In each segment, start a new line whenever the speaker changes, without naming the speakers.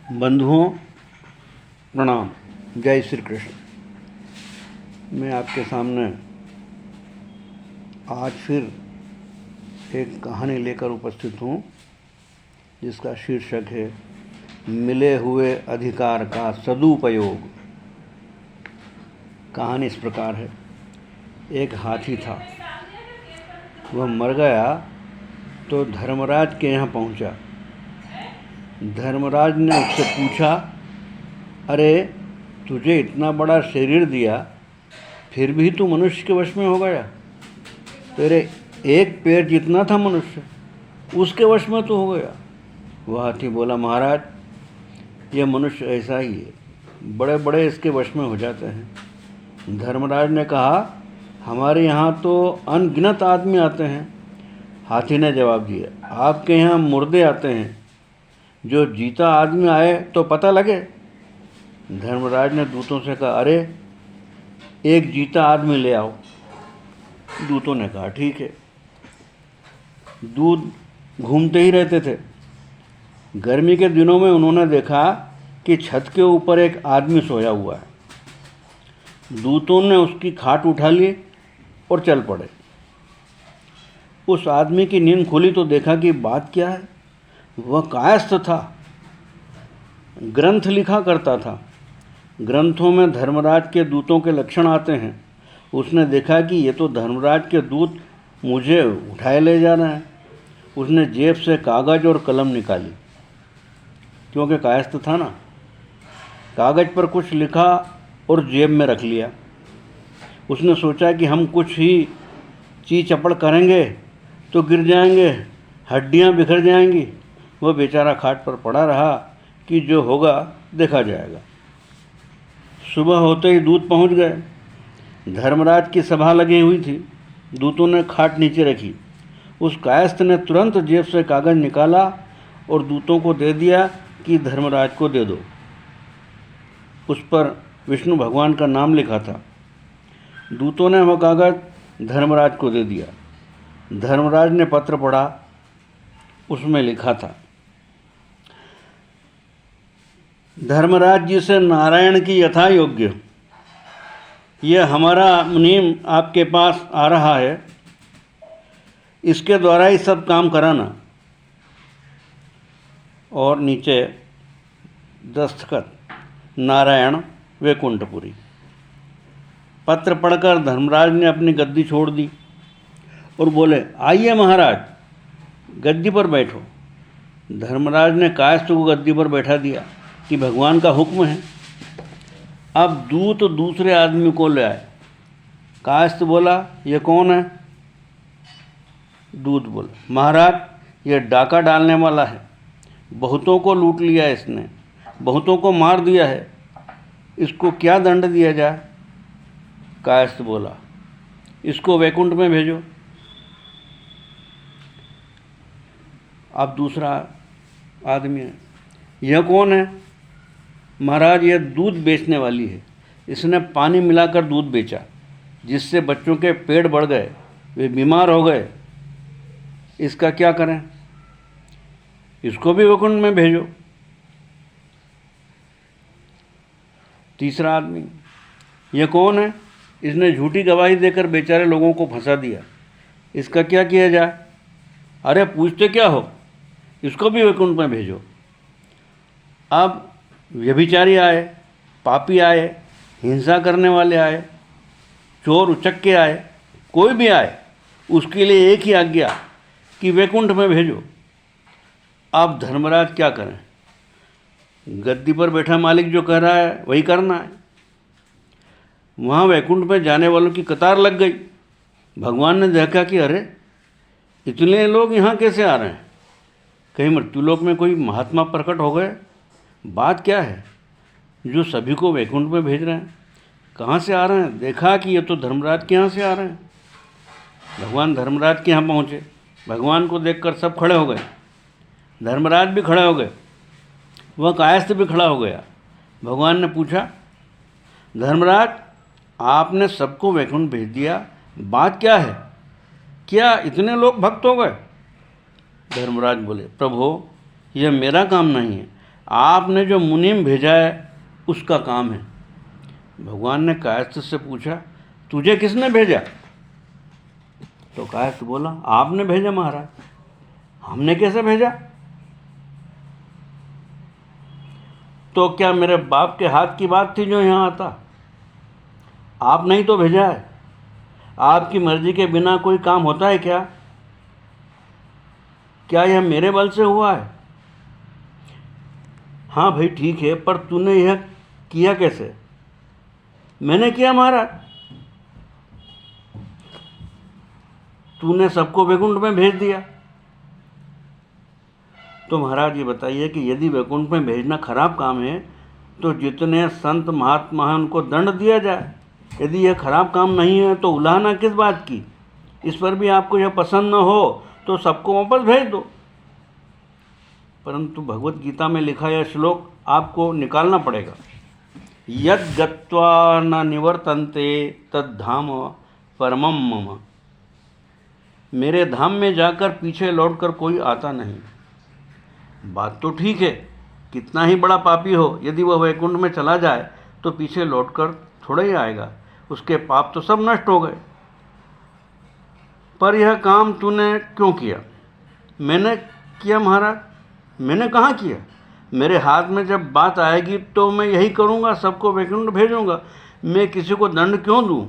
बंधुओं प्रणाम, जय श्री कृष्ण। मैं आपके सामने आज फिर एक कहानी लेकर उपस्थित हूँ जिसका शीर्षक है मिले हुए अधिकार का सदुपयोग। कहानी इस प्रकार है। एक हाथी था, वह मर गया तो धर्मराज के यहाँ पहुँचा। धर्मराज ने उससे पूछा, अरे तुझे इतना बड़ा शरीर दिया, फिर भी तू मनुष्य के वश में हो गया। तेरे एक पैर जितना था मनुष्य, उसके वश में तू हो गया। वह हाथी बोला, महाराज यह मनुष्य ऐसा ही है, बड़े बड़े इसके वश में हो जाते हैं। धर्मराज ने कहा, हमारे यहाँ तो अनगिनत आदमी आते हैं। हाथी ने जवाब दिया, आपके यहाँ मुर्दे आते हैं, जो जीता आदमी आए तो पता लगे। धर्मराज ने दूतों से कहा, अरे एक जीता आदमी ले आओ। दूतों ने कहा, ठीक है। दूत घूमते ही रहते थे। गर्मी के दिनों में उन्होंने देखा कि छत के ऊपर एक आदमी सोया हुआ है। दूतों ने उसकी खाट उठा ली और चल पड़े। उस आदमी की नींद खुली तो देखा कि बात क्या है। वह कायस्थ था, ग्रंथ लिखा करता था। ग्रंथों में धर्मराज के दूतों के लक्षण आते हैं। उसने देखा कि ये तो धर्मराज के दूत मुझे उठाए ले जा रहे हैं। उसने जेब से कागज़ और कलम निकाली, क्योंकि कायस्थ था ना। कागज़ पर कुछ लिखा और जेब में रख लिया। उसने सोचा कि हम कुछ ही ची चपड़ करेंगे तो गिर जाएंगे, हड्डियां बिखर जाएंगी। वह बेचारा खाट पर पड़ा रहा कि जो होगा देखा जाएगा। सुबह होते ही दूत पहुंच गए। धर्मराज की सभा लगी हुई थी। दूतों ने खाट नीचे रखी। उस कायस्थ ने तुरंत जेब से कागज़ निकाला और दूतों को दे दिया कि धर्मराज को दे दो। उस पर विष्णु भगवान का नाम लिखा था। दूतों ने वह कागज़ धर्मराज को दे दिया। धर्मराज ने पत्र पढ़ा। उसमें लिखा था, धर्मराज जी से नारायण की यथा योग्य, यह हमारा मुनीम आपके पास आ रहा है, इसके द्वारा ही सब काम कराना। और नीचे दस्तखत, नारायण वैकुंठपुरी। पत्र पढ़कर धर्मराज ने अपनी गद्दी छोड़ दी और बोले, आइए महाराज, गद्दी पर बैठो। धर्मराज ने कायस्थ को गद्दी पर बैठा दिया कि भगवान का हुक्म है। अब दूत दूसरे आदमी को ले आए। कायस्थ बोला, ये कौन है? दूत बोला, महाराज ये डाका डालने वाला है, बहुतों को लूट लिया इसने, बहुतों को मार दिया है, इसको क्या दंड दिया जाए? कायस्थ बोला, इसको वैकुंठ में भेजो। अब दूसरा आदमी है, यह कौन है? महाराज यह दूध बेचने वाली है, इसने पानी मिलाकर दूध बेचा, जिससे बच्चों के पेट बढ़ गए, वे बीमार हो गए, इसका क्या करें? इसको भी वैकुंठ में भेजो। तीसरा आदमी, यह कौन है? इसने झूठी गवाही देकर बेचारे लोगों को फंसा दिया, इसका क्या किया जाए? अरे पूछते क्या हो, इसको भी वैकुंठ में भेजो। अब व्यभिचारी आए, पापी आए, हिंसा करने वाले आए, चोर उचक्के आए, कोई भी आए, उसके लिए एक ही आज्ञा कि वैकुंठ में भेजो। अब धर्मराज क्या करें? गद्दी पर बैठा मालिक जो कह रहा है वही करना है। वहाँ वैकुंठ में जाने वालों की कतार लग गई। भगवान ने देखा कि अरे इतने लोग यहाँ कैसे आ रहे हैं? कहीं मृत्युलोक में कोई महात्मा प्रकट हो गए? बात क्या है जो सभी को वैकुंठ में भेज रहे हैं? कहाँ से आ रहे हैं? देखा कि ये तो धर्मराज के यहाँ से आ रहे हैं। भगवान धर्मराज के यहाँ पहुँचे। भगवान को देखकर सब खड़े हो गए। धर्मराज भी खड़े हो गए, वह कायस्थ भी खड़ा हो गया। भगवान ने पूछा, धर्मराज आपने सबको वैकुंठ भेज दिया, बात क्या है? क्या इतने लोग भक्त हो गए? धर्मराज बोले, प्रभु यह मेरा काम नहीं है, आपने जो मुनीम भेजा है उसका काम है। भगवान ने कायस्थ से पूछा, तुझे किसने भेजा? तो कायस्थ बोला, आपने भेजा महाराज। हमने कैसे भेजा? तो क्या मेरे बाप के हाथ की बात थी जो यहाँ आता? आप नहीं तो भेजा है। आपकी मर्जी के बिना कोई काम होता है क्या? क्या यह मेरे बल से हुआ है? हाँ भाई ठीक है, पर तूने यह किया कैसे? मैंने किया महाराज। तूने सबको वैकुंठ में भेज दिया। तो महाराज ये बताइए कि यदि वैकुंठ में भेजना खराब काम है तो जितने संत महात्मा हैं उनको दंड दिया जाए। यदि यह खराब काम नहीं है तो उलाहना किस बात की? इस पर भी आपको यह पसंद न हो तो सबको वापस भेज दो। परंतु भगवत गीता में लिखा यह श्लोक आपको निकालना पड़ेगा। यद गत्वा न निवर्तन्ते तद धाम परमम मम। मेरे धाम में जाकर पीछे लौटकर कोई आता नहीं। बात तो ठीक है, कितना ही बड़ा पापी हो, यदि वह वैकुंठ में चला जाए तो पीछे लौटकर थोड़ा ही आएगा, उसके पाप तो सब नष्ट हो गए। पर यह काम तूने क्यों किया? मैंने किया महाराज। मैंने कहाँ किया? मेरे हाथ में जब बात आएगी तो मैं यही करूँगा, सबको वैकुंठ भेजूँगा। मैं किसी को दंड क्यों दूँ?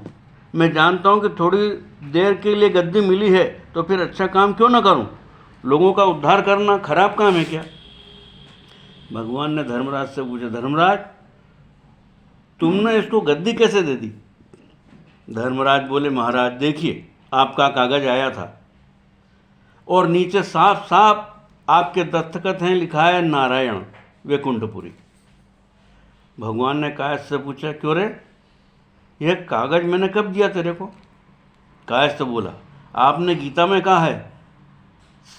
मैं जानता हूँ कि थोड़ी देर के लिए गद्दी मिली है तो फिर अच्छा काम क्यों ना करूँ? लोगों का उद्धार करना खराब काम है क्या? भगवान ने धर्मराज से पूछा, धर्मराज तुमने इसको गद्दी कैसे दे दी? धर्मराज बोले, महाराज देखिए, आपका कागज आया था और नीचे साफ साफ आपके दस्तखत हैं, लिखा है नारायण वैकुंठपुरी। भगवान ने कायस्थ से पूछा, क्यों रे, यह कागज मैंने कब दिया तेरे को? कायस्थ बोला, आपने गीता में कहा है,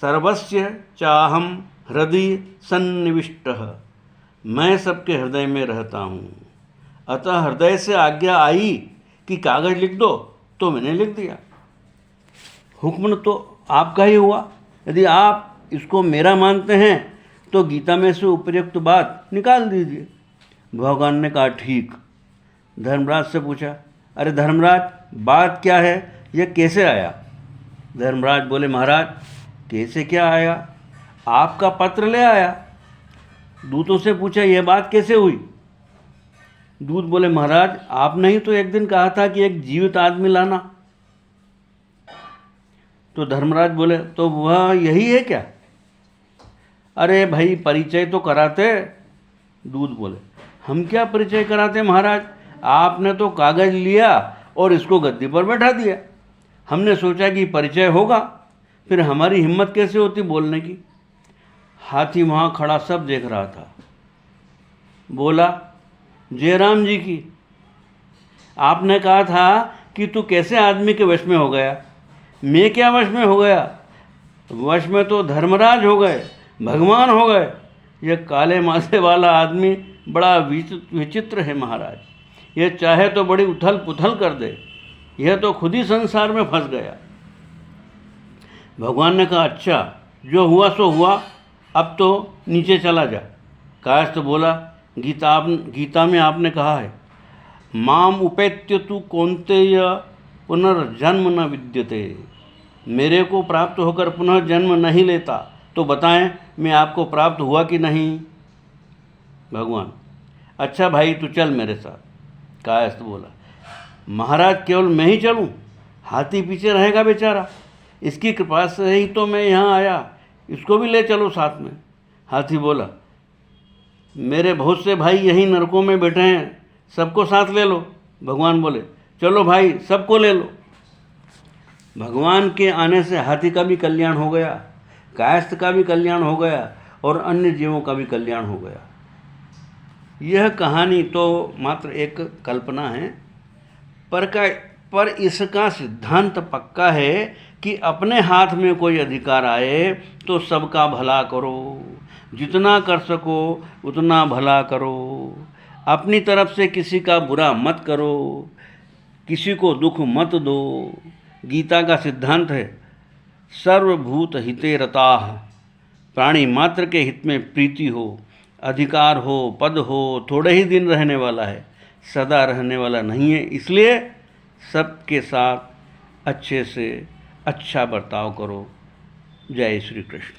सर्वस्य चाहम हृदय सन्निविष्टः। मैं सबके हृदय में रहता हूँ। अतः हृदय से आज्ञा आई कि कागज लिख दो तो मैंने लिख दिया। हुक्म तो आपका ही हुआ। यदि आप इसको मेरा मानते हैं तो गीता में से उपयुक्त बात निकाल दीजिए। भगवान ने कहा, ठीक। धर्मराज से पूछा, अरे धर्मराज बात क्या है, यह कैसे आया? धर्मराज बोले, महाराज कैसे क्या आया, आपका पत्र ले आया। दूतों से पूछा, यह बात कैसे हुई? दूत बोले, महाराज आपने ही तो एक दिन कहा था कि एक जीवित आदमी लाना। तो धर्मराज बोले, तो वह यही है क्या? अरे भाई परिचय तो कराते। दूत बोले, हम क्या परिचय कराते महाराज, आपने तो कागज लिया और इसको गद्दी पर बैठा दिया। हमने सोचा कि परिचय होगा, फिर हमारी हिम्मत कैसे होती बोलने की। हाथी वहाँ खड़ा सब देख रहा था। बोला, जयराम जी की, आपने कहा था कि तू कैसे आदमी के वश में हो गया? मैं क्या वश में हो गया? वश में तो धर्मराज हो गए, भगवान हो गए। यह काले माथे वाला आदमी बड़ा विचित्र है महाराज। यह चाहे तो बड़ी उथल पुथल कर दे, यह तो खुद ही संसार में फंस गया। भगवान ने कहा, अच्छा जो हुआ सो हुआ, अब तो नीचे चला जा। कायस्थ बोला, गीता में आपने कहा है, माम उपेत्य तु कौन्तेय पुनर्जन्म न विद्यते। मेरे को प्राप्त होकर पुनः जन्म नहीं लेता, तो बताएं मैं आपको प्राप्त हुआ कि नहीं? भगवान, अच्छा भाई तू चल मेरे साथ। कायस्थ बोला, महाराज केवल मैं ही चलूं? हाथी पीछे रहेगा बेचारा, इसकी कृपा से ही तो मैं यहाँ आया, इसको भी ले चलो साथ में। हाथी बोला, मेरे बहुत से भाई यहीं नरकों में बैठे हैं, सबको साथ ले लो। भगवान बोले, चलो भाई सबको ले लो। भगवान के आने से हाथी का भी कल्याण हो गया, कायस्थ का भी कल्याण हो गया और अन्य जीवों का भी कल्याण हो गया। यह कहानी तो मात्र एक कल्पना है, पर इसका सिद्धांत पक्का है कि अपने हाथ में कोई अधिकार आए तो सबका भला करो, जितना कर सको उतना भला करो, अपनी तरफ से किसी का बुरा मत करो, किसी को दुख मत दो। गीता का सिद्धांत है, सर्वभूत हिते रताः, प्राणी मात्र के हित में प्रीति हो, अधिकार हो, पद हो, थोड़े ही दिन रहने वाला है, सदा रहने वाला नहीं है। इसलिए सबके साथ अच्छे से अच्छा बर्ताव करो। जय श्री कृष्ण।